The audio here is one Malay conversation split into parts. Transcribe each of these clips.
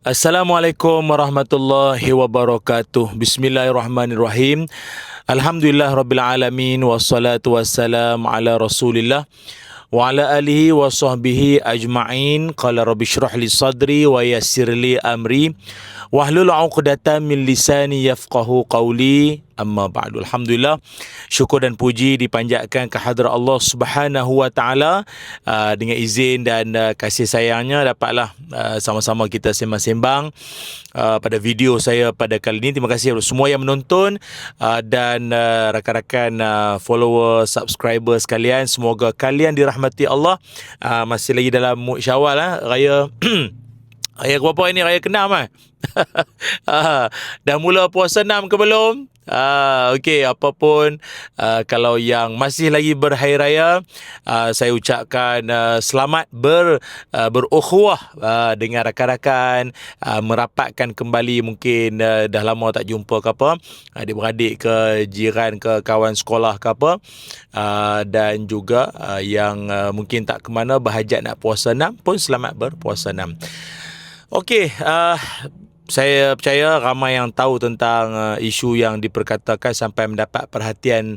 Assalamualaikum warahmatullahi wabarakatuh. Bismillahirrahmanirrahim. Alhamdulillah rabbil alamin wassalatu wassalam ala Rasulillah wa ala alihi wa sahbihi ajma'in. Qala rabbi shrah li sadri wa yassir li amri wahlul 'uqdatam min lisani yafqahu qawli. Amma ba'du. Alhamdulillah, syukur dan puji dipanjatkan ke hadrat Allah Subhanahu wa taala, dengan izin dan kasih sayangnya dapatlah sama-sama kita sembang-sembang pada video saya pada kali ini. Terima kasih kepada semua yang menonton dan rakan-rakan follower, subscriber sekalian. Semoga kalian dirahmati Allah. Masih lagi dalam mood Syawal, raya raya berapa ini? Raya ke-6 dah mula puasa 6 ke belum? Okey, apapun, kalau yang masih lagi berhari raya, saya ucapkan selamat berukhuwah dengan rakan-rakan, merapatkan kembali mungkin dah lama tak jumpa ke apa, adik-beradik ke, jiran ke, kawan sekolah ke apa, dan juga yang mungkin tak ke mana berhajat nak puasa 6 pun selamat berpuasa 6. Okey, saya percaya ramai yang tahu tentang isu yang diperkatakan sampai mendapat perhatian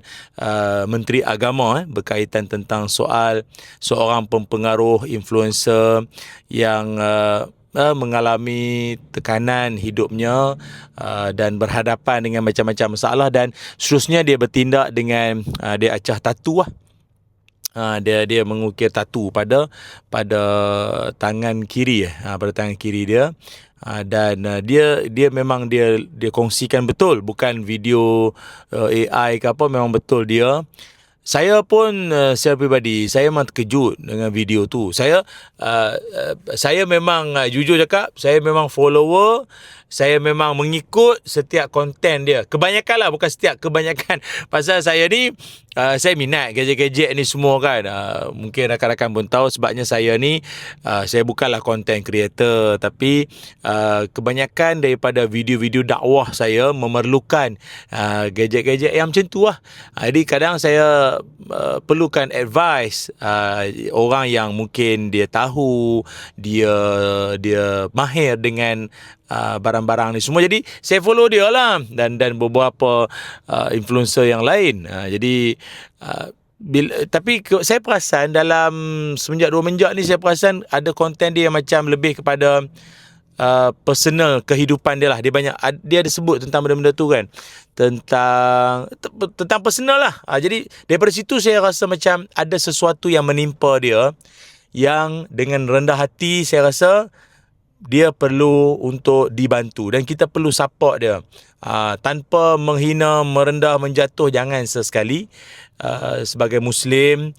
Menteri Agama berkaitan tentang soal seorang pempengaruh influencer yang mengalami tekanan hidupnya dan berhadapan dengan macam-macam masalah, dan seterusnya dia bertindak dengan dia acah tatu dia mengukir tatu pada tangan kiri pada tangan kiri dia. Dan dia memang dia kongsikan betul, bukan video AI ke apa, memang betul dia. Saya pun secara peribadi saya memang terkejut dengan video tu. Saya memang jujur cakap, saya memang follower, saya memang mengikut setiap konten dia. Kebanyakan lah, bukan setiap, kebanyakan. Pasal saya ni saya minat gadget-gadget ni semua kan. Mungkin rakan-rakan pun tahu, sebabnya saya ni saya bukanlah content creator, tapi kebanyakan daripada video-video dakwah saya memerlukan gadget-gadget yang macam tu lah. Jadi kadang saya perlukan advice orang yang mungkin dia tahu, dia mahir dengan barang-barang ni semua. Jadi saya follow dia lah, dan beberapa influencer yang lain. Jadi tapi saya perasan dalam semenjak 2 menjak ni, saya perasan ada konten dia yang macam lebih kepada personal kehidupan dia lah. Dia ada sebut tentang benda-benda tu kan, tentang personal lah. Jadi daripada situ saya rasa macam ada sesuatu yang menimpa dia, yang dengan rendah hati saya rasa dia perlu untuk dibantu, dan kita perlu support dia tanpa menghina, merendah, menjatuh. Jangan sesekali. Sebagai Muslim,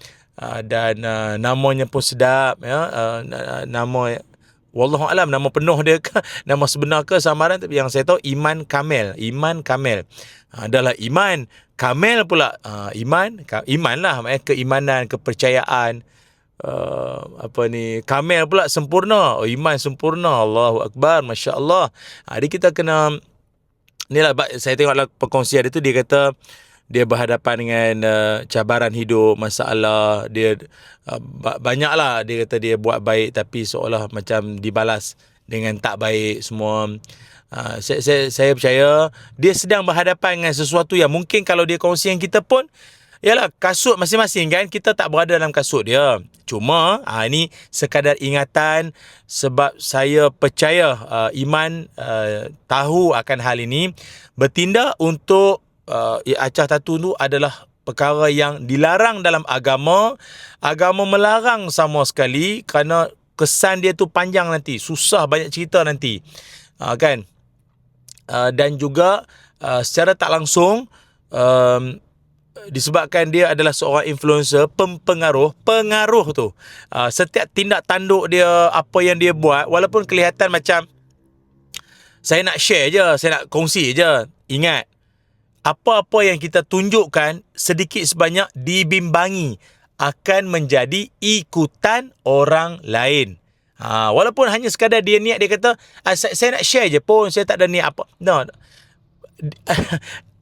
dan namanya pun sedap nama, wallahu alam nama penuh dia ke nama sebenar ke samaran, tapi yang saya tahu Iman Kamil adalah iman Kamil pula. Iman lah, maknanya keimanan, kepercayaan. Kamil pula sempurna. Iman sempurna. Allahu Akbar, Masya Allah. Jadi kita kena, inilah saya tengoklah perkongsian dia tu, dia kata dia berhadapan dengan cabaran hidup, masalah dia banyaklah. Dia kata dia buat baik tapi seolah macam dibalas dengan tak baik semua. Saya percaya dia sedang berhadapan dengan sesuatu yang mungkin kalau dia kongsi dengan kita pun, yalah, kasut masing-masing kan, kita tak berada dalam kasut dia. Cuma ini sekadar ingatan, sebab saya percaya Iman tahu akan hal ini. Bertindak untuk acah tatu tu adalah perkara yang dilarang dalam agama. Agama melarang sama sekali, kerana kesan dia tu panjang nanti, susah, banyak cerita nanti, kan. Dan juga secara tak langsung, disebabkan dia adalah seorang influencer, pengaruh tu, setiap tindak tanduk dia, apa yang dia buat, walaupun kelihatan macam saya nak share je, saya nak kongsi je, ingat, apa-apa yang kita tunjukkan sedikit sebanyak dibimbangi akan menjadi ikutan orang lain. Walaupun hanya sekadar dia niat, dia kata saya nak share je pun, saya tak ada niat apa. No.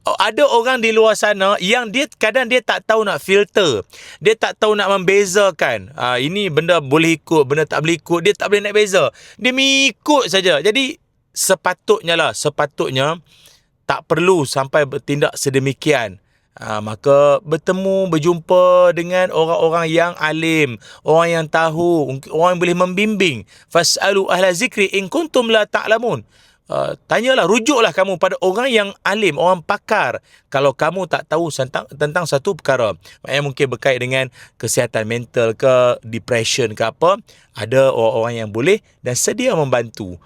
Ada orang di luar sana yang dia kadang dia tak tahu nak filter. Dia tak tahu nak membezakan. Ini benda boleh ikut, benda tak boleh ikut. Dia tak boleh nak beza. Dia mengikut saja. Jadi sepatutnya tak perlu sampai bertindak sedemikian. Maka berjumpa dengan orang-orang yang alim, orang yang tahu, orang yang boleh membimbing. Fas'alu ahla zikri in kuntum la ta'lamun. Tanyalah, rujuklah kamu pada orang yang alim, orang pakar kalau kamu tak tahu tentang satu perkara. Maknanya mungkin berkait dengan kesihatan mental ke, depression ke apa, ada orang-orang yang boleh dan sedia membantu.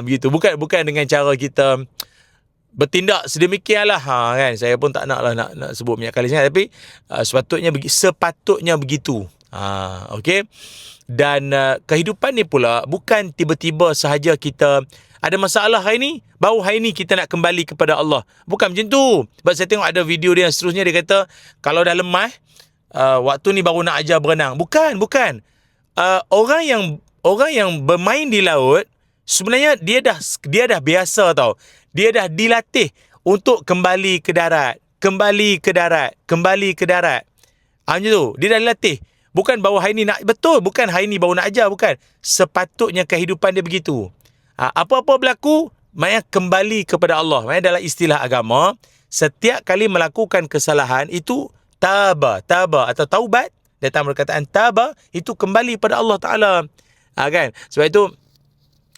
Begitu, bukan dengan cara kita bertindak sedemikianlah, kan. Saya pun tak nak sebut banyak kali sangat, tapi sepatutnya begitu. Okey. Dan kehidupan ni pula bukan tiba-tiba sahaja kita ada masalah hari ni, baru hari ni kita nak kembali kepada Allah. Bukan macam tu. Sebab saya tengok ada video dia yang seterusnya, dia kata kalau dah lemah, waktu ni baru nak ajar berenang. Bukan. Orang yang bermain di laut, sebenarnya dia dah biasa tau. Dia dah dilatih untuk kembali ke darat. Macam tu. Dia dah dilatih. Bukan baru hari ni nak, betul, bukan hari ni baru nak ajar, bukan. Sepatutnya kehidupan dia begitu. Apa-apa berlaku, maknanya kembali kepada Allah. Maknanya dalam istilah agama, setiap kali melakukan kesalahan itu taba atau taubat. Datang perkataan taba, itu kembali pada Allah Ta'ala. Kan? Sebab itu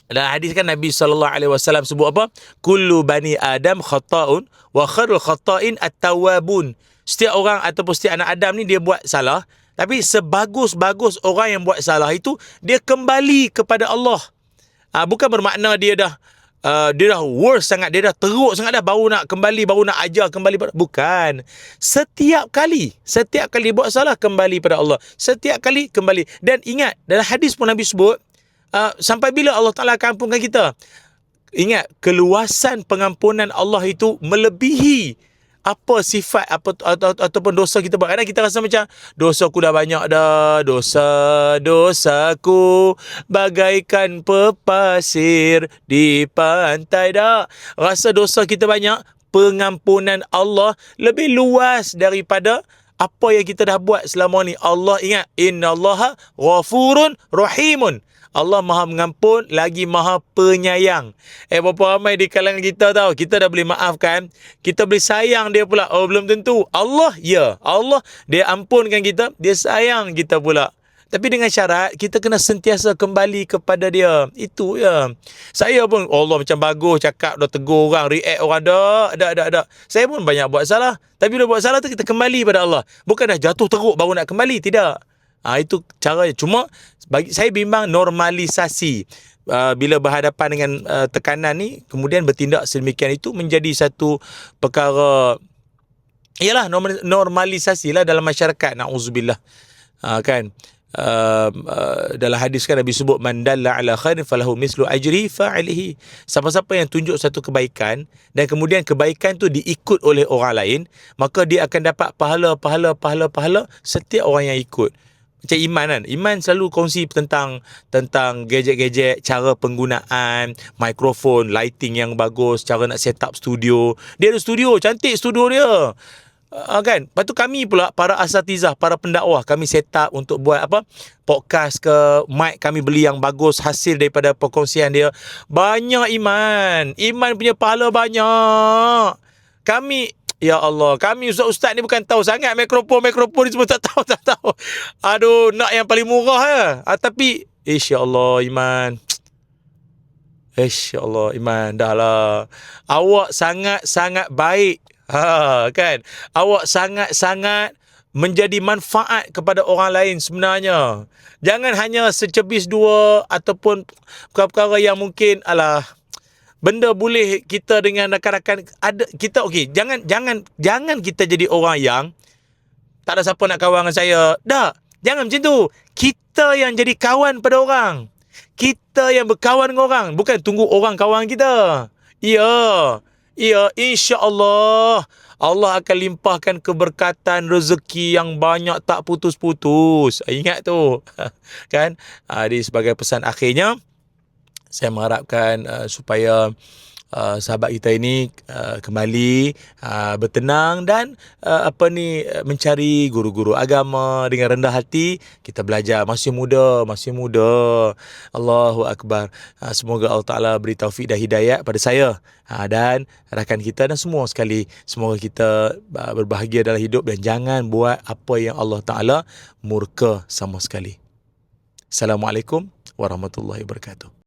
dalam hadis kan Nabi SAW sebut apa? Kullu bani Adam khata'un wa khairul khata'in at-tawwabun. Setiap orang ataupun setiap anak Adam ni dia buat salah, tapi sebagus-bagus orang yang buat salah itu dia kembali kepada Allah. Bukan bermakna dia dah worse sangat, dia dah teruk sangat dah baru nak ajar kembali. Bukan. Setiap kali buat salah kembali pada Allah. Setiap kali kembali. Dan ingat, dalam hadis pun Nabi sebut, sampai bila Allah Ta'ala akan ampunkan kita? Ingat, keluasan pengampunan Allah itu melebihi apa sifat ataupun dosa kita buat. Kadang kita rasa macam dosaku dah banyak dah, dosaku bagaikan pepasir di pantai dah. Rasa dosa kita banyak, pengampunan Allah lebih luas daripada apa yang kita dah buat selama ni. Allah, ingat, innallaha ghafurun rahimun. Allah maha mengampun lagi maha penyayang. Berapa ramai di kalangan kita tahu, kita dah boleh maafkan, kita boleh sayang dia pula. Belum tentu. Allah, ya, Allah dia ampunkan kita, dia sayang kita pula. Tapi dengan syarat kita kena sentiasa kembali kepada dia. Itu ya. Saya pun Allah macam bagus cakap, dah tegur orang, react orang, dah. Saya pun banyak buat salah. Tapi bila buat salah tu kita kembali pada Allah. Bukan dah jatuh teruk baru nak kembali, tidak. Itu caranya. Cuma bagi saya bimbang normalisasi. Bila berhadapan dengan tekanan ni, kemudian bertindak sedemikian itu menjadi satu perkara, ialah normalisasi lah dalam masyarakat. Na'udzubillah. Kan? Dalam hadis kan Nabi sebut, man dalla ala khairin falahu mislu ajri fa'ilihi. Siapa-siapa yang tunjuk satu kebaikan dan kemudian kebaikan tu diikut oleh orang lain, maka dia akan dapat pahala setiap orang yang ikut. Macam Iman kan, Iman selalu kongsi tentang gadget-gadget, cara penggunaan mikrofon, lighting yang bagus, cara nak set up studio. Dia ada studio, cantik studio dia. Kan? Lepas tu kami pula, para asatizah, para pendakwah, kami set up untuk buat apa? Podcast ke, mic kami beli yang bagus, hasil daripada perkongsian dia. Banyak Iman punya pahala banyak. Ya Allah, kami ustaz-ustaz ni bukan tahu sangat mikrofon ni semua tak tahu. Aduh, nak yang paling murah ya. Tapi insya-Allah Iman. Dah lah. Awak sangat-sangat baik. Kan? Awak sangat-sangat menjadi manfaat kepada orang lain sebenarnya. Jangan hanya secebis dua ataupun perkara yang mungkin benda boleh kita dengan rakan-rakan ada kita, okey, jangan kita jadi orang yang tak ada siapa nak kawan dengan saya. Dah, jangan macam tu. Kita yang jadi kawan pada orang. Kita yang berkawan dengan orang, bukan tunggu orang kawan kita. Ya, insya-Allah Allah akan limpahkan keberkatan rezeki yang banyak tak putus-putus. Ingat tu. Kan? Ini sebagai pesan akhirnya, saya mengharapkan supaya sahabat kita ini kembali bertenang dan mencari guru-guru agama dengan rendah hati. Kita belajar, masih muda. Allahu Akbar. Semoga Allah Ta'ala beri taufik dan hidayat pada saya dan rakan kita dan semua sekali. Semoga kita berbahagia dalam hidup dan jangan buat apa yang Allah Ta'ala murka sama sekali. Assalamualaikum warahmatullahi wabarakatuh.